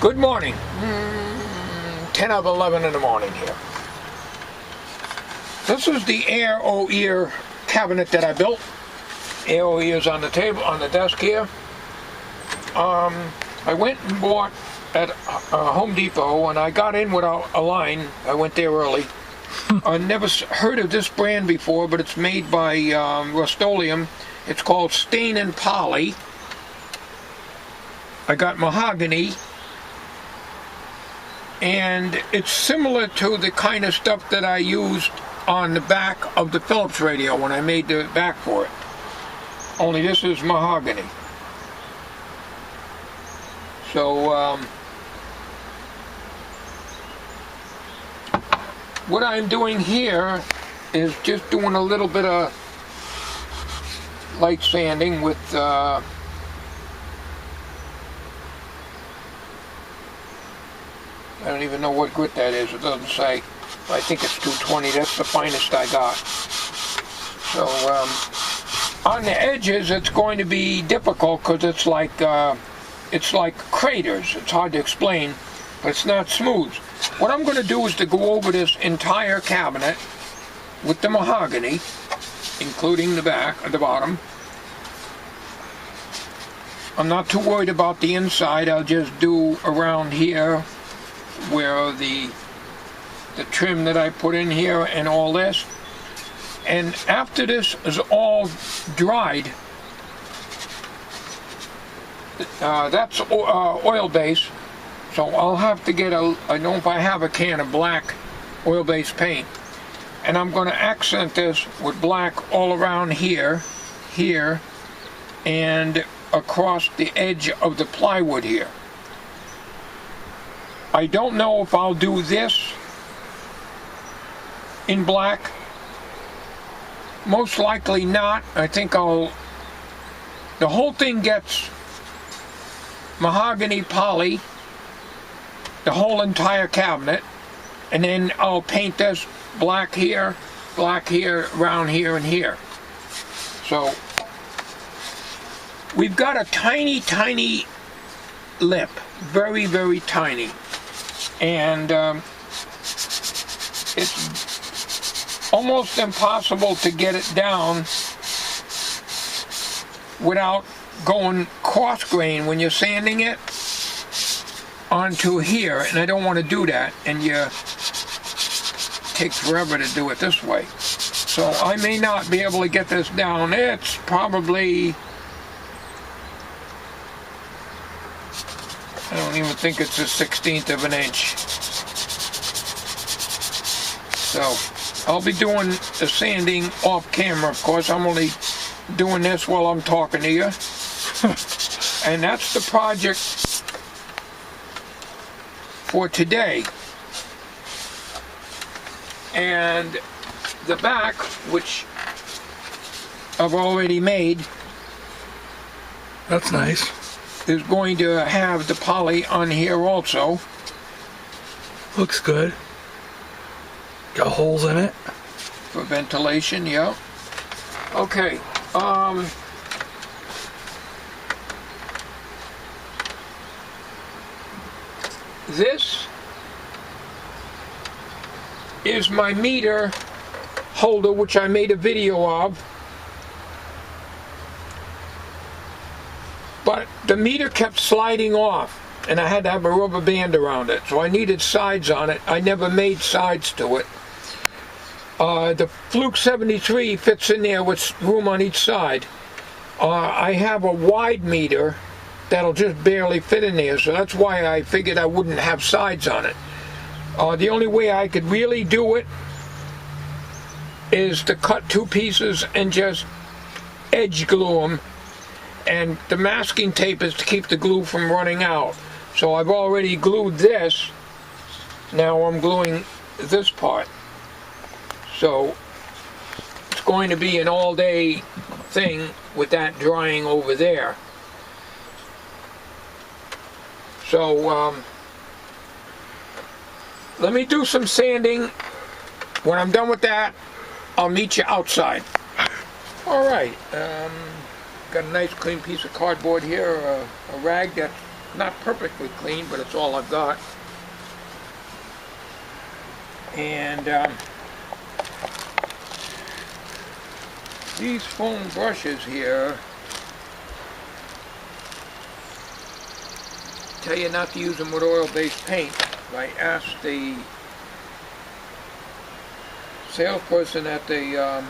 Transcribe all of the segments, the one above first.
Good morning. 10 of 11 in the morning here. This is the air-o-ear cabinet that I built. Air-o-ears on the table, on the desk here. I went and bought at Home Depot, and I got in without a line. I went there early. I never heard of this brand before, but it's made by Rust-Oleum. It's called Stain and Poly. I got mahogany, and it's similar to the kind of stuff that I used on the back of the Philips radio when I made the back for it. Only this is mahogany. So what I'm doing here is just doing a little bit of light sanding with I don't even know what grit that is. It doesn't say. I think it's 220. That's the finest I got. So on the edges, it's going to be difficult because it's like craters. It's hard to explain, but it's not smooth. What I'm going to do is to go over this entire cabinet with the mahogany, including the back or the bottom. I'm not too worried about the inside. I'll just do around here where the trim that I put in here and all this. And after this is all dried, that's oil-based, so I'll have to get I don't know if I have a can of black oil-based paint, and I'm going to accent this with black all around here, and across the edge of the plywood here. I don't know if I'll do this in black. Most likely not. I think the whole thing gets mahogany poly, the whole entire cabinet, and then I'll paint this black here, around here, and here. So we've got a tiny, tiny lip, very, very tiny. And it's almost impossible to get it down without going cross grain when you're sanding it onto here, and I don't want to do that, and it takes forever to do it this way. So I may not be able to get this down. It's probably, I don't even think it's a 1/16 of an inch. So I'll be doing the sanding off camera, of course. I'm only doing this while I'm talking to you. And that's the project for today. And the back, which I've already made, that's nice, is going to have the poly on here also. Looks good. Got holes in it for ventilation, yeah. Okay. This is my meter holder, which I made a video of. But the meter kept sliding off, and I had to have a rubber band around it, so I needed sides on it. I never made sides to it. The Fluke 73 fits in there with room on each side. I have a wide meter that'll just barely fit in there, so that's why I figured I wouldn't have sides on it. The only way I could really do it is to cut two pieces and just edge glue them, and the masking tape is to keep the glue from running out. So I've already glued this. Now I'm gluing this part. So it's going to be an all-day thing with that drying over there. So let me do some sanding. When I'm done with that, I'll meet you outside. All right. Got a nice clean piece of cardboard here, a rag that's Not perfectly clean, but it's all I've got. And these foam brushes here tell you not to use them with oil-based paint. I asked the salesperson at the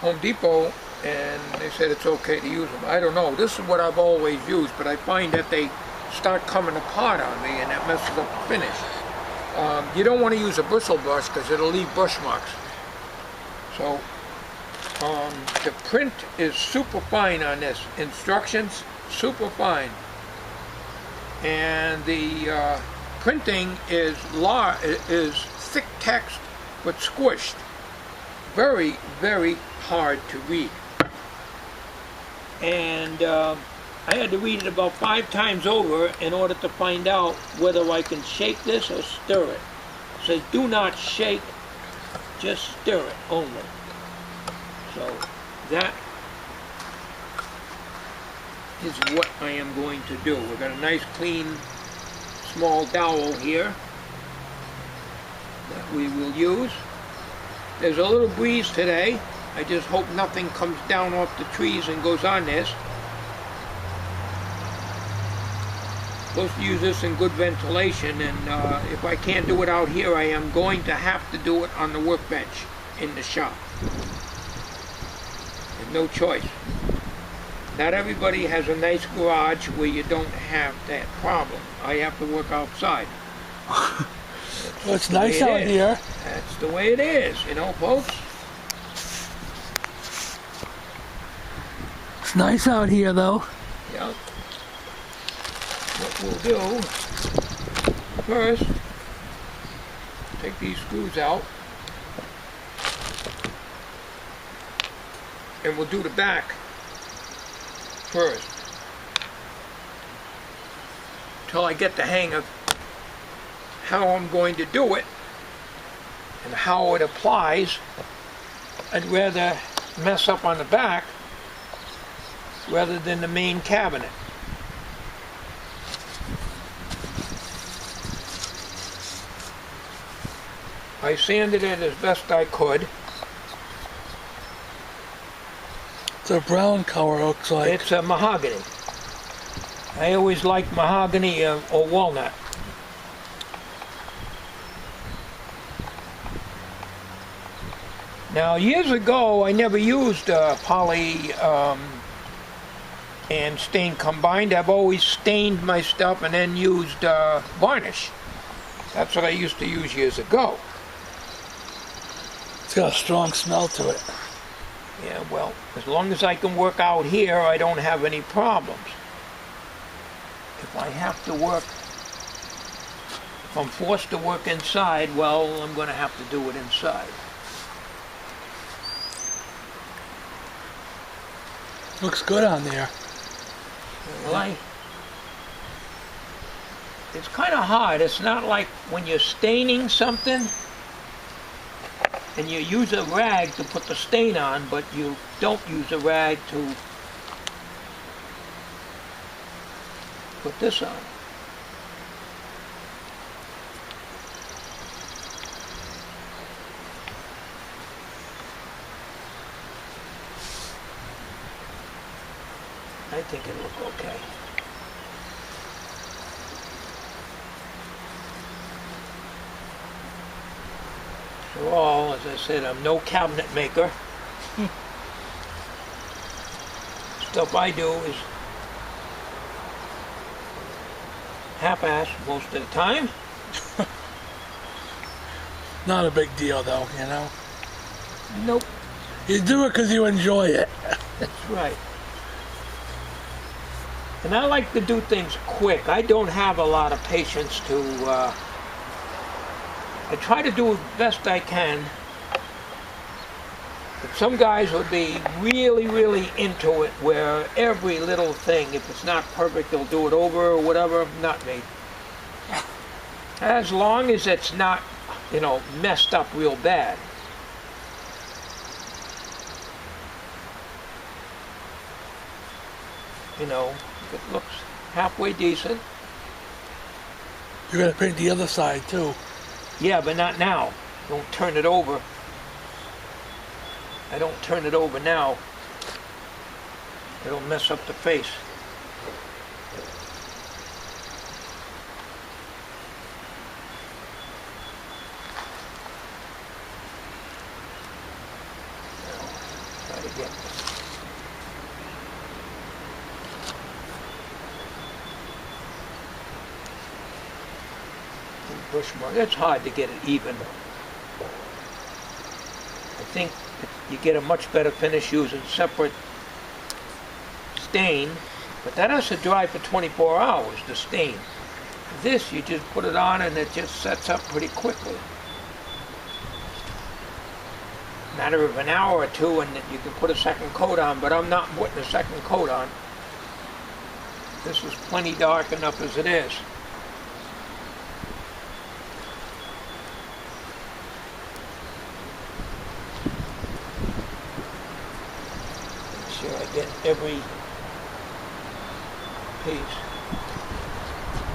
Home Depot, and they said it's okay to use them. I don't know. This is what I've always used, but I find that they start coming apart on me, and that messes up the finish. You don't want to use a bristle brush because it'll leave brush marks. So the print is super fine on this. Instructions, super fine. And the printing is thick text but squished. Very, very hard to read. And I had to read it about 5 times over in order to find out whether I can shake this or stir it. It says do not shake, just stir it only. So that is what I am going to do. We've got a nice clean small dowel here that we will use. There's a little breeze today. I just hope nothing comes down off the trees and goes on this. Supposed to use this in good ventilation, and if I can't do it out here, I am going to have to do it on the workbench in the shop. There's no choice. Not everybody has a nice garage where you don't have that problem. I have to work outside. Well, it's nice out here. That's the way it is, you know, folks. It's nice out here, though. Yeah. What we'll do first, take these screws out, and we'll do the back first, till I get the hang of how I'm going to do it and how it applies. I'd rather mess up on the back rather than the main cabinet. I sanded it as best I could. It's a brown color, looks like. It's a mahogany. I always like mahogany or walnut. Now, years ago, I never used poly and stain combined. I've always stained my stuff and then used varnish. That's what I used to use years ago. It's got a strong smell to it. Yeah, well, as long as I can work out here, I don't have any problems. If I have to work, if I'm forced to work inside, well, I'm going to have to do it inside. Looks good on there. Well, it's kind of hard. It's not like when you're staining something and you use a rag to put the stain on, but you don't use a rag to put this on. I think it'll look okay. After all, as I said, I'm no cabinet maker. Stuff I do is half-ass most of the time. Not a big deal, though, you know? Nope. You do it because you enjoy it. That's right. And I like to do things quick. I don't have a lot of patience to, I try to do as best I can. But some guys would be really, really into it where every little thing, if it's not perfect, they'll do it over or whatever. Not me. As long as it's not, you know, messed up real bad. You know, it looks halfway decent. You're gonna paint the other side too. Yeah, but not now. Don't turn it over. I don't turn it over now. It'll mess up the face. Try to get brush mark. It's hard to get it even. I think you get a much better finish using separate stain, but that has to dry for 24 hours, the stain. This, you just put it on and it just sets up pretty quickly. Matter of an hour or two and you can put a second coat on, but I'm not putting a second coat on. This is plenty dark enough as it is. Make sure I get every piece.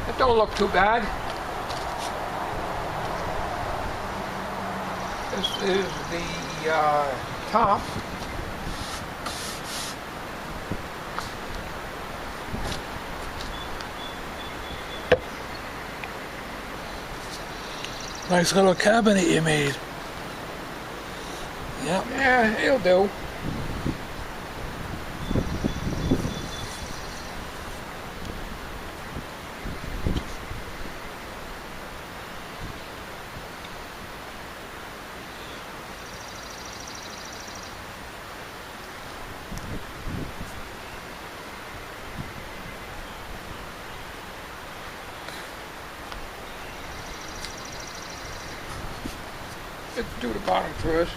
It don't look too bad. This is the top. Nice little cabinet you made. Yep. Yeah, it'll do. Let's do the bottom first.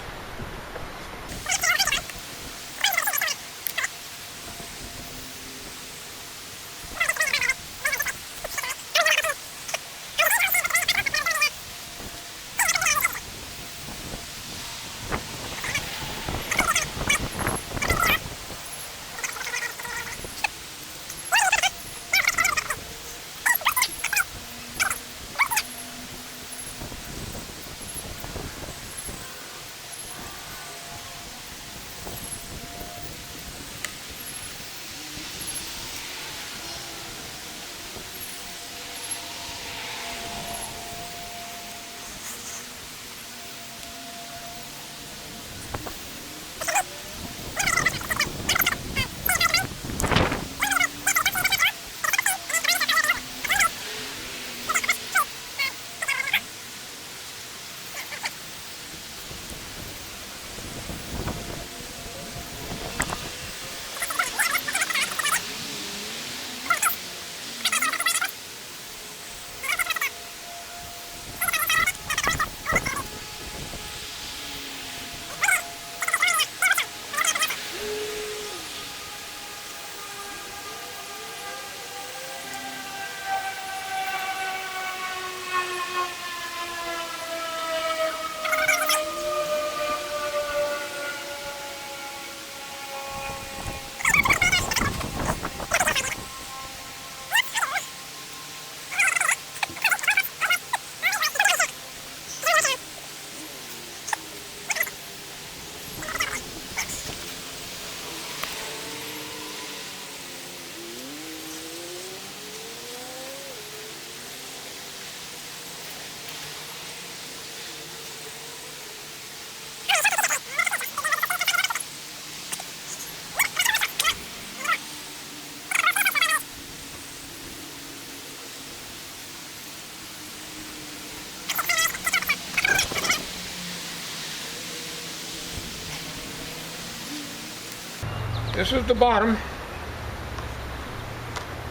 This is the bottom.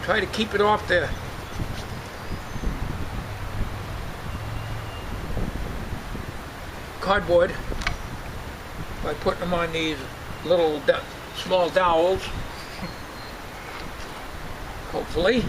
Try to keep it off the cardboard by putting them on these little small dowels, hopefully.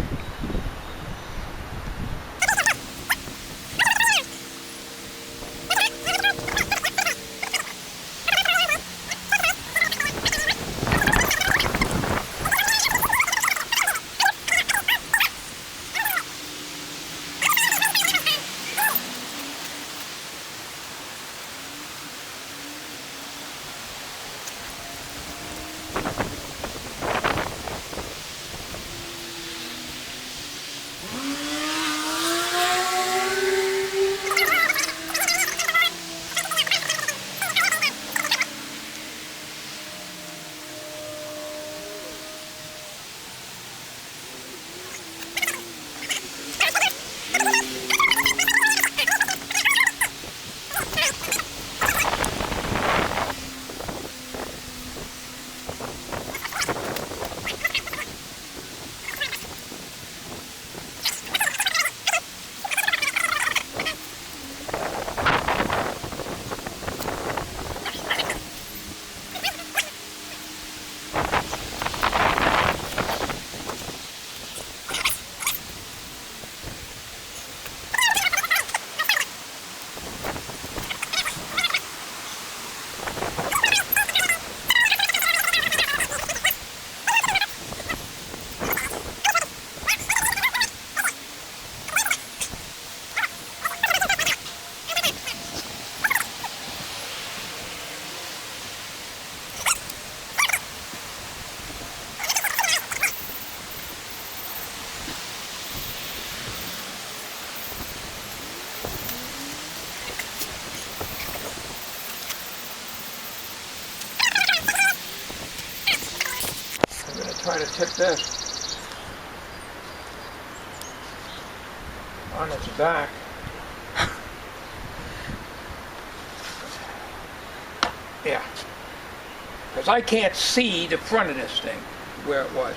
try to tip this on its back. Yeah, because I can't see the front of this thing where it was.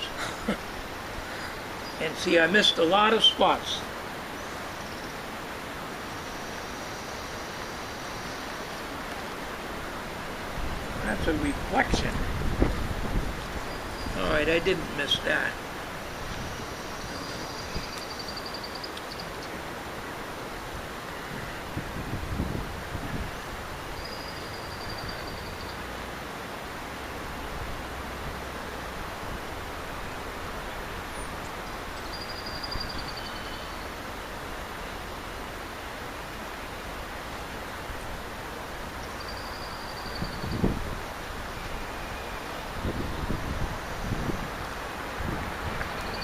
And see, I missed a lot of spots. That's a reflection. Alright, I didn't miss that.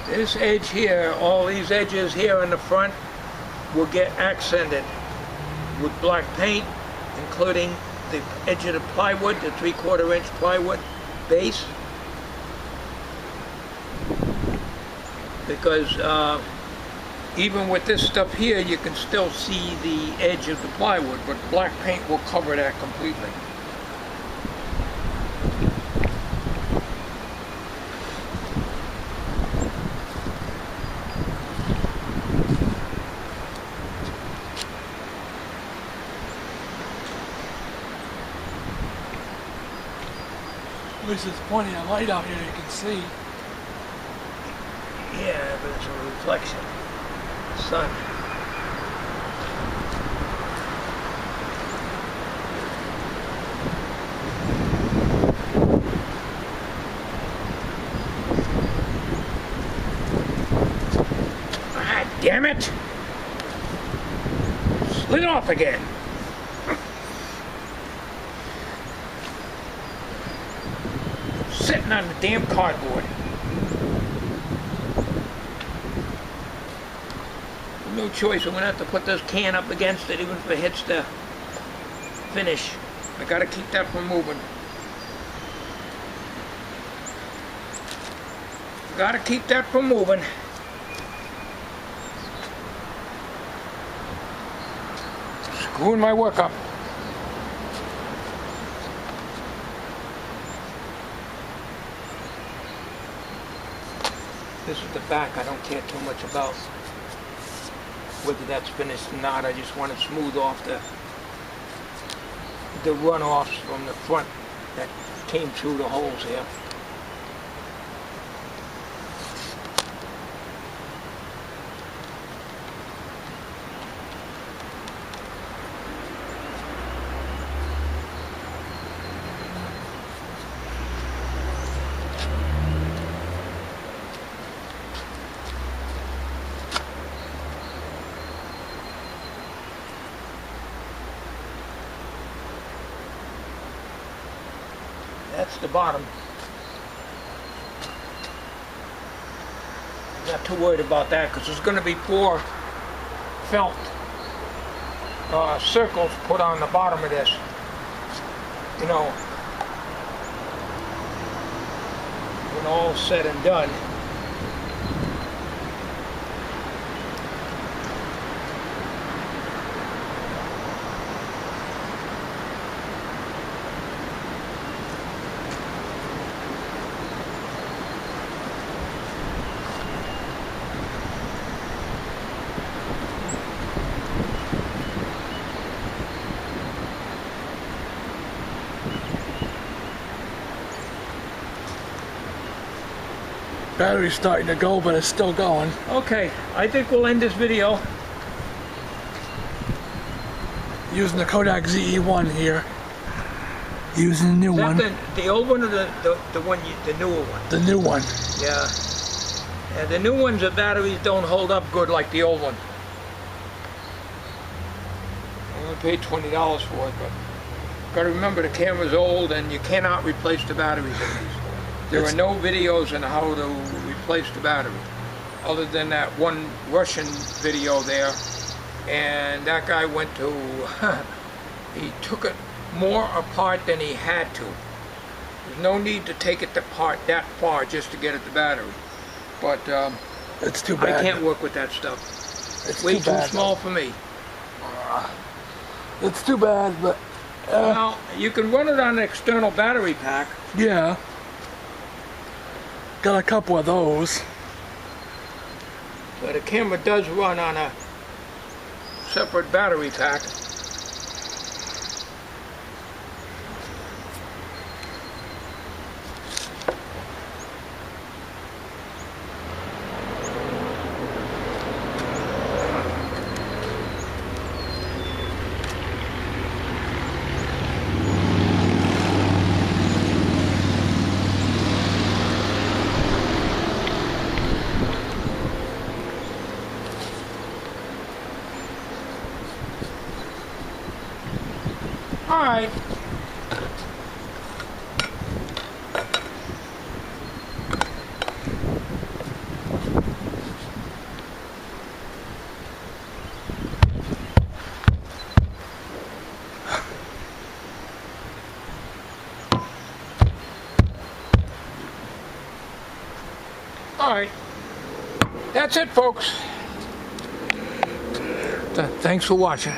This edge here, all these edges here in the front will get accented with black paint, including the edge of the plywood, the 3/4 inch plywood base. Because even with this stuff here, you can still see the edge of the plywood, but black paint will cover that completely. At least there's plenty of light out here you can see. Yeah, but it's a reflection. Sun. Ah, damn it! Slid off again. Sitting on the damn cardboard. No choice, I'm gonna have to put this can up against it even if it hits the finish. I gotta keep that from moving. Gotta keep that from moving. Screwing my work up. This is the back. I don't care too much about whether that's finished or not. I just want to smooth off the runoffs from the front that came through the holes here. That's the bottom. I'm not too worried about that because there's going to be 4 felt circles put on the bottom of this. You know, when all's said and done. Battery's starting to go, but it's still going. Okay, I think we'll end this video. Using the Kodak ZE1 here. Using the new one. The old one or the one, the newer one? The new one. Yeah. Yeah, the new ones, the batteries don't hold up good like the old one. I only paid $20 for it, but gotta remember the camera's old and you cannot replace the batteries in these. There are no videos on how to replace the battery, other than that one Russian video there, and that guy went to, he took it more apart than he had to. There's no need to take it apart that far just to get at the battery. But It's too bad. I can't work with that stuff. It's Way too too bad, small for me. It's too bad, but Well, you can run it on an external battery pack. yeah. Got a couple of those. But a camera does run on a separate battery pack. All right. All right. That's it, folks. Thanks for watching.